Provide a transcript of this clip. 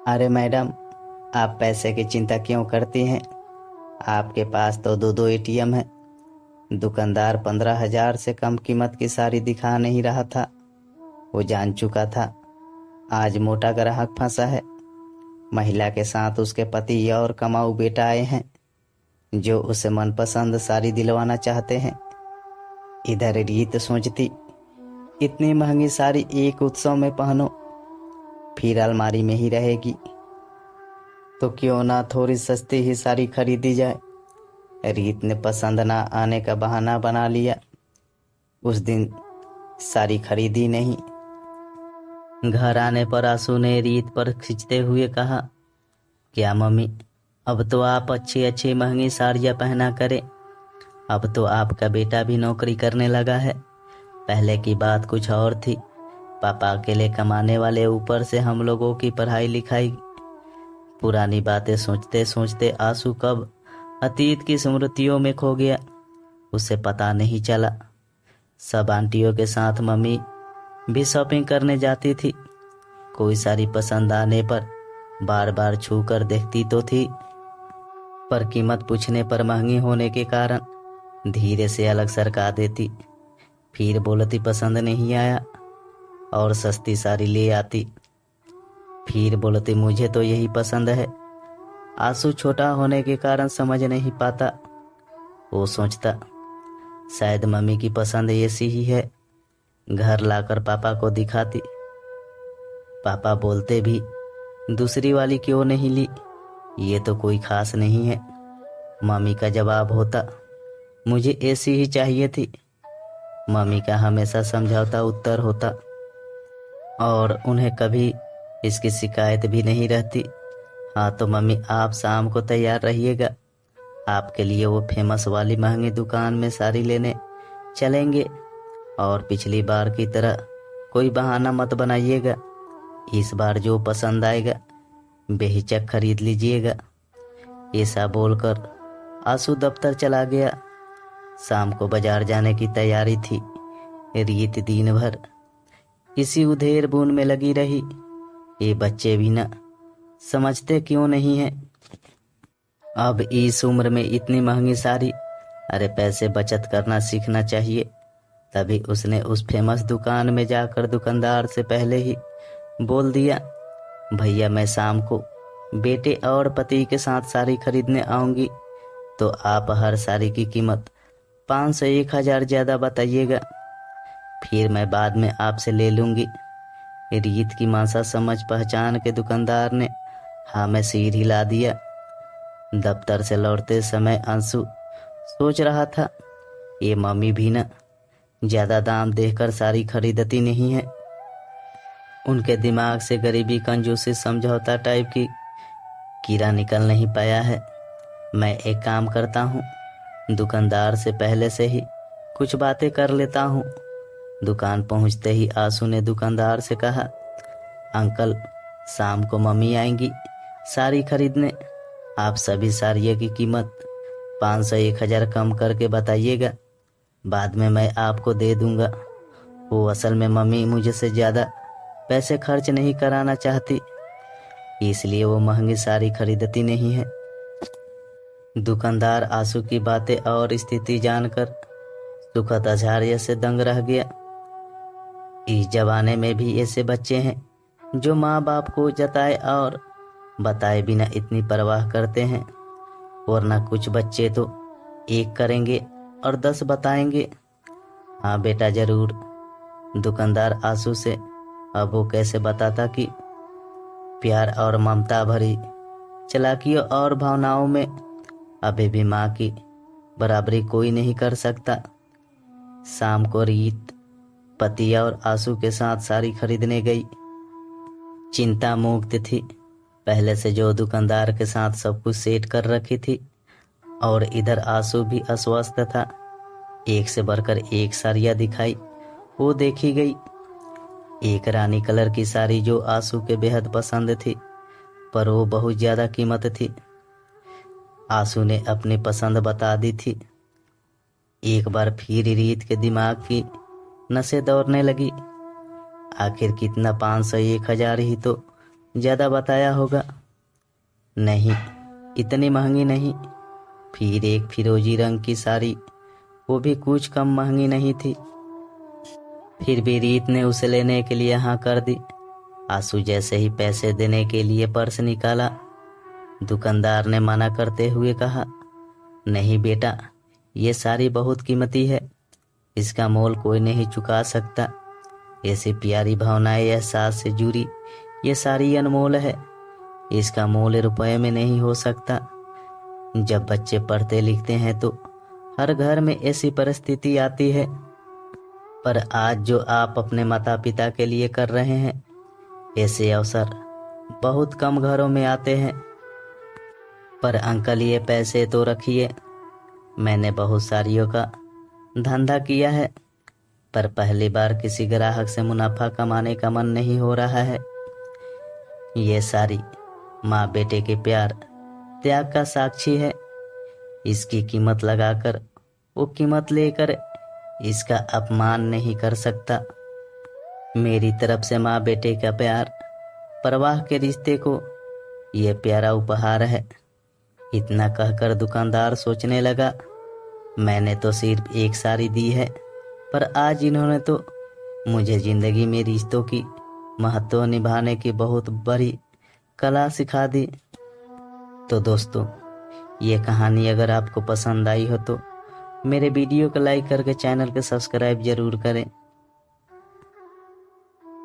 अरे मैडम, आप पैसे की चिंता क्यों करती हैं? आपके पास तो दो दो एटीएम है। दुकानदार 15,000 से कम कीमत की साड़ी दिखा नहीं रहा था। वो जान चुका था आज मोटा ग्राहक फंसा है। महिला के साथ उसके पति और कमाऊ बेटा आए हैं जो उसे मनपसंद साड़ी दिलवाना चाहते हैं। इधर रीत सोचती, इतनी महंगी साड़ी एक उत्सव में पहनो, फिर अलमारी में ही रहेगी, तो क्यों ना थोड़ी सस्ती ही साड़ी खरीदी जाए। रीत ने पसंद ना आने का बहाना बना लिया। उस दिन साड़ी खरीदी नहीं। घर आने पर आंसू ने रीत पर खींचते हुए कहा, क्या मम्मी, अब तो आप अच्छी अच्छी महंगी साड़ियाँ पहना करें। अब तो आपका बेटा भी नौकरी करने लगा है। पहले की बात कुछ और थी। पापा अकेले कमाने वाले, ऊपर से हम लोगों की पढ़ाई लिखाई। पुरानी बातें सोचते सोचते आंसू कब अतीत की स्मृतियों में खो गया, उसे पता नहीं चला। सब आंटियों के साथ मम्मी भी शॉपिंग करने जाती थी। कोई साड़ी पसंद आने पर बार बार छू कर देखती तो थी, पर कीमत पूछने पर महंगी होने के कारण धीरे से अलग सरका देती। फिर बोलती पसंद नहीं आया और सस्ती साड़ी ले आती। फिर बोलती मुझे तो यही पसंद है। आंसू छोटा होने के कारण समझ नहीं पाता। वो सोचता शायद मम्मी की पसंद ऐसी ही है। घर लाकर पापा को दिखाती। पापा बोलते भी दूसरी वाली क्यों नहीं ली, ये तो कोई खास नहीं है। मम्मी का जवाब होता मुझे ऐसी ही चाहिए थी। मम्मी का हमेशा समझौता उत्तर होता और उन्हें कभी इसकी शिकायत भी नहीं रहती। हाँ तो मम्मी, आप शाम को तैयार रहिएगा, आपके लिए वो फेमस वाली महंगी दुकान में साड़ी लेने चलेंगे। और पिछली बार की तरह कोई बहाना मत बनाइएगा। इस बार जो पसंद आएगा बेहिचक खरीद लीजिएगा। ऐसा बोलकर आंसू दफ्तर चला गया। शाम को बाजार जाने की तैयारी थी। रीत दिन भर इसी उधेड़ बुन में लगी रही। ये बच्चे भी ना समझते क्यों नहीं है। अब इस उम्र में इतनी महंगी साड़ी, अरे पैसे बचत करना सीखना चाहिए। तभी उसने उस फेमस दुकान में जाकर दुकानदार से पहले ही बोल दिया, भैया मैं शाम को बेटे और पति के साथ साड़ी खरीदने आऊंगी, तो आप हर साड़ी की कीमत 500-1000 ज्यादा बताइएगा, फिर मैं बाद में आपसे ले लूंगी। रीत की मासा समझ पहचान के दुकानदार ने हाँ में सिर हिला दिया। दफ्तर से लौटते समय अंशु सोच रहा था, ये मम्मी भी ना ज्यादा दाम देखकर साड़ी खरीदती नहीं है। उनके दिमाग से गरीबी कंजूसी समझौता टाइप की कीड़ा निकल नहीं पाया है। मैं एक काम करता हूँ, दुकानदार से पहले से ही कुछ बातें कर लेता हूँ। दुकान पहुँचते ही आंसू ने दुकानदार से कहा, अंकल शाम को मम्मी आएंगी साड़ी खरीदने। आप सभी साड़ियों की कीमत 500-1000 कम करके बताइएगा, बाद में मैं आपको दे दूंगा। वो असल में मम्मी मुझे से ज़्यादा पैसे खर्च नहीं कराना चाहती, इसलिए वो महंगी साड़ी खरीदती नहीं है। दुकानदार आंसू की बातें और स्थिति जानकर सुखद आश्चर्य से दंग रह गया। इस जमाने में भी ऐसे बच्चे हैं जो माँ बाप को जताए और बताए बिना इतनी परवाह करते हैं, वरना कुछ बच्चे तो एक करेंगे और 10 बताएंगे। हाँ बेटा जरूर। दुकानदार आंसू से अब वो कैसे बताता कि प्यार और ममता भरी चालाकियों और भावनाओं में अभी भी माँ की बराबरी कोई नहीं कर सकता। शाम को रीत पति और आंसू के साथ साड़ी खरीदने गई। चिंता मुक्त थी, पहले से जो दुकानदार के साथ सब कुछ सेट कर रखी थी। और इधर आंसू भी अस्वस्थ था। एक से बढ़कर एक साड़ियाँ दिखाई, वो देखी गई। एक रानी कलर की साड़ी जो आंसू के बेहद पसंद थी, पर वो बहुत ज्यादा कीमत थी। आंसू ने अपनी पसंद बता दी थी। एक बार फिर रीत के दिमाग की नसें दौड़ने लगी। आखिर कितना, 500-1000 ही तो ज़्यादा बताया होगा। नहीं, इतनी महंगी नहीं। फिर एक फिरोजी रंग की साड़ी, वो भी कुछ कम महंगी नहीं थी। फिर भी रीत ने उसे लेने के लिए हाँ कर दी। आंसू जैसे ही पैसे देने के लिए पर्स निकाला, दुकानदार ने मना करते हुए कहा, नहीं बेटा, ये साड़ी बहुत कीमती है, इसका मोल कोई नहीं चुका सकता। ऐसी प्यारी भावनाएं एहसास से जुड़ी ये साड़ी अनमोल है, इसका मोल रुपए में नहीं हो सकता। जब बच्चे पढ़ते लिखते हैं तो हर घर में ऐसी परिस्थिति आती है, पर आज जो आप अपने माता पिता के लिए कर रहे हैं, ऐसे अवसर बहुत कम घरों में आते हैं। पर अंकल, ये पैसे तो रखिए, मैंने बहुत साड़ियों का धंधा किया है, पर पहली बार किसी ग्राहक से मुनाफा कमाने का मन नहीं हो रहा है। ये साड़ी माँ बेटे के प्यार त्याग का साक्षी है। इसकी कीमत लगाकर वो कीमत लेकर इसका अपमान नहीं कर सकता। मेरी तरफ से माँ बेटे का प्यार, परवाह के रिश्ते को ये प्यारा उपहार है। इतना कहकर दुकानदार सोचने लगा, मैंने तो सिर्फ एक साड़ी दी है, पर आज इन्होंने तो मुझे जिंदगी में रिश्तों की महत्व निभाने की बहुत बड़ी कला सिखा दी। तो दोस्तों, ये कहानी अगर आपको पसंद आई हो तो मेरे वीडियो को लाइक करके चैनल को सब्सक्राइब जरूर करें।